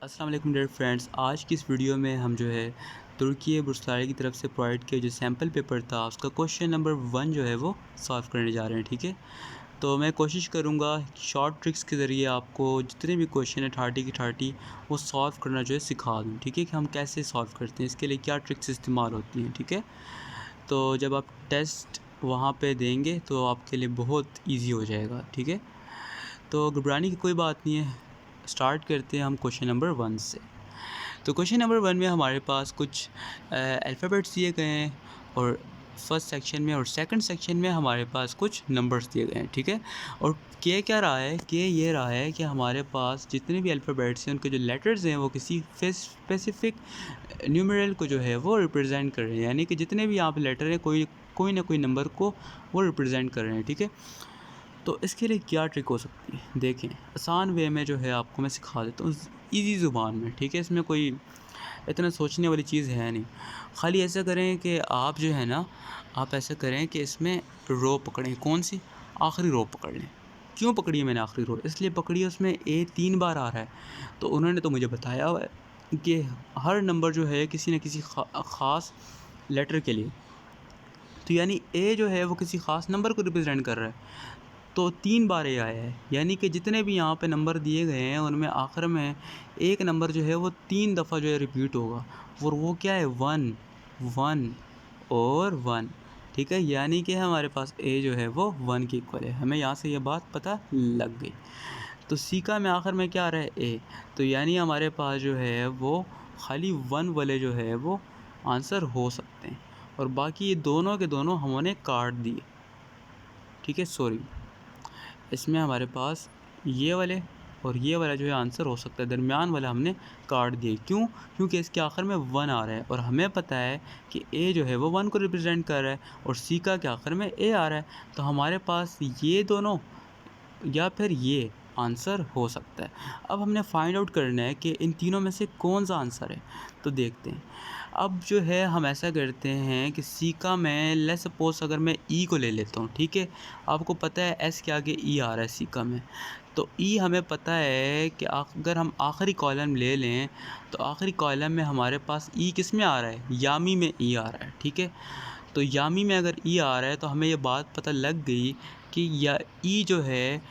अस्सलाम वालेकुम dear friends. आज की इस वीडियो में हम जो है तुर्की बुर्सारी की तरफ से प्रोवाइड किया जो सैम्पल पेपर था उसका क्वेश्चन नंबर 1 जो है वो सॉल्व करने जा रहे हैं। ठीक है, तो मैं कोशिश करूँगा शॉर्ट ट्रिक्स के ज़रिए आपको जितने भी क्वेश्चन है 30 की 30 वो सॉल्व करना जो है सिखा दूँ। ठीक है, कि हम कैसे सॉल्व करते हैं, इसके लिए क्या ट्रिक्स इस्तेमाल होती हैं। ठीक है, तो जब आप टेस्ट वहाँ पे देंगे तो आपके लिए बहुत ईजी हो जाएगा। ठीक है, तो घबराने की कोई बात नहीं है। स्टार्ट करते हैं हम क्वेश्चन नंबर 1 से। तो क्वेश्चन नंबर 1 में हमारे पास कुछ अल्फ़ाबेट्स दिए गए हैं और फर्स्ट सेक्शन में और सेकंड सेक्शन में हमारे पास कुछ नंबर्स दिए गए हैं। ठीक है, और के क्या रहा है कि ये रहा है कि हमारे पास जितने भी अल्फ़ाबेट्स हैं उनके जो लेटर्स हैं वो किसी स्पेसिफिक न्यूमेरल को जो है वो रिप्रेजेंट कर रहे हैं, यानी कि जितने भी यहाँ पे लेटर हैं कोई ना कोई नंबर को वो रिप्रेजेंट कर रहे हैं। ठीक है, तो इसके लिए क्या ट्रिक हो सकती है, देखें आसान वे में जो है आपको मैं सिखा देता हूँ ईजी ज़ुबान में। ठीक है, इसमें कोई इतना सोचने वाली चीज़ है नहीं। खाली ऐसा करें कि आप जो है ना, आप ऐसा करें कि इसमें रो पकड़ें। कौन सी? आखिरी रो पकड़ लें। क्यों पकड़ी है मैंने आखिरी रो? इसलिए पकड़ी है उसमें ए 3 बार आ रहा है, तो उन्होंने तो मुझे बताया हुआ है कि हर नंबर जो है किसी न किसी ख़ास लेटर के लिए, तो यानी ए जो है वो किसी ख़ास नंबर को रिप्रेजेंट कर रहा है। तो 3 बार ये आया है, यानी कि जितने भी यहाँ पे नंबर दिए गए हैं उनमें आखिर में एक नंबर जो है वो 3 दफ़ा जो है रिपीट होगा, और वो क्या है 1 1 और 1। ठीक है, यानी कि हमारे पास ए जो है वो 1 के इक्वल है। हमें यहाँ से ये बात पता लग गई। तो सी का में आखिर में क्या आ रहा है ए, तो यानी हमारे पास जो है वो खाली 1 वाले जो है वो आंसर हो सकते हैं, और बाकी ये दोनों के दोनों हमने काट दिए। ठीक है, सॉरी, इसमें हमारे पास ये वाले और ये वाला जो है आंसर हो सकता है, दरमियान वाला हमने काट दिए। क्यों? क्योंकि इसके आखिर में 1 आ रहा है और हमें पता है कि ए जो है वो 1 को रिप्रेजेंट कर रहा है और सी का के आखिर में ए आ रहा है, तो हमारे पास ये दोनों या फिर ये आंसर हो सकता है। अब हमने फाइंड आउट करना है कि इन तीनों में से कौन सा आंसर है, तो देखते हैं। अब जो है हम ऐसा करते हैं कि सी का मैं लेट्स सपोज अगर मैं ई को ले लेता हूँ। ठीक है, आपको पता है एस के आगे ई आ रहा है सी का में, तो ई हमें पता है कि अगर हम आखिरी कॉलम ले लें तो आखिरी कॉलम में हमारे पास ई किस में आ रहा है, यामी में ई आ रहा है। ठीक है, तो यामी में अगर ई आ रहा है तो हमें ये बात पता लग गई कि या ई जो है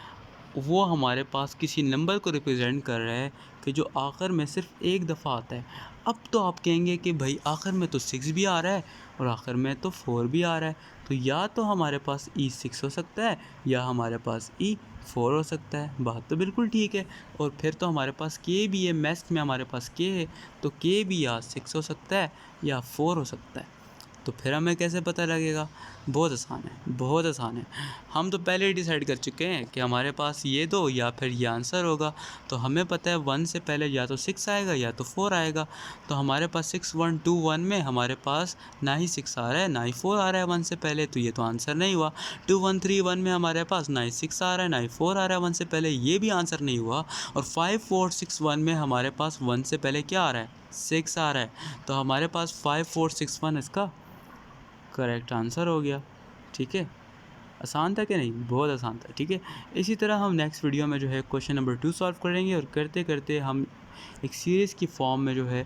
वो हमारे पास किसी नंबर को रिप्रेजेंट कर रहा है कि जो आखिर में सिर्फ एक दफ़ा आता है। अब तो आप कहेंगे कि भाई आखिर में तो 6 भी आ रहा है और आखिर में तो 4 भी आ रहा है, तो या तो हमारे पास ई 6 हो सकता है या हमारे पास ई 4 हो सकता है। बात तो बिल्कुल ठीक है, और फिर तो हमारे पास के भी है, मैथ्स में हमारे पास के है, तो के भी या 6 हो सकता है या 4 हो सकता है। तो फिर हमें कैसे पता लगेगा? बहुत आसान है, बहुत आसान है। हम तो पहले ही डिसाइड कर चुके हैं कि हमारे पास ये दो या फिर ये आंसर होगा, तो हमें पता है 1 से पहले या तो 6 आएगा या तो 4 आएगा, तो हमारे पास 6 1 2 1 में हमारे पास ना ही 6 आ रहा है ना ही 4 आ रहा है 1 से पहले, तो ये तो आंसर नहीं हुआ। 2 1 3 1 में हमारे पास ना ही 6 आ रहा है ना ही 4 आ रहा है 1 से पहले, ये भी आंसर नहीं हुआ। और 5 4 6 1 में हमारे पास 1 से पहले क्या आ रहा है, 6 आ रहा है, तो हमारे पास 5 4 6 1 इसका करेक्ट आंसर हो गया। ठीक है, आसान था कि नहीं? बहुत आसान था। ठीक है, इसी तरह हम नेक्स्ट वीडियो में जो है क्वेश्चन नंबर 2 सॉल्व करेंगे, और करते करते हम एक सीरीज़ की फॉर्म में जो है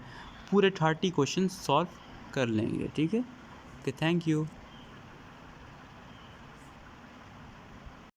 पूरे 30 क्वेश्चन सॉल्व कर लेंगे। ठीक है, ओके, थैंक यू।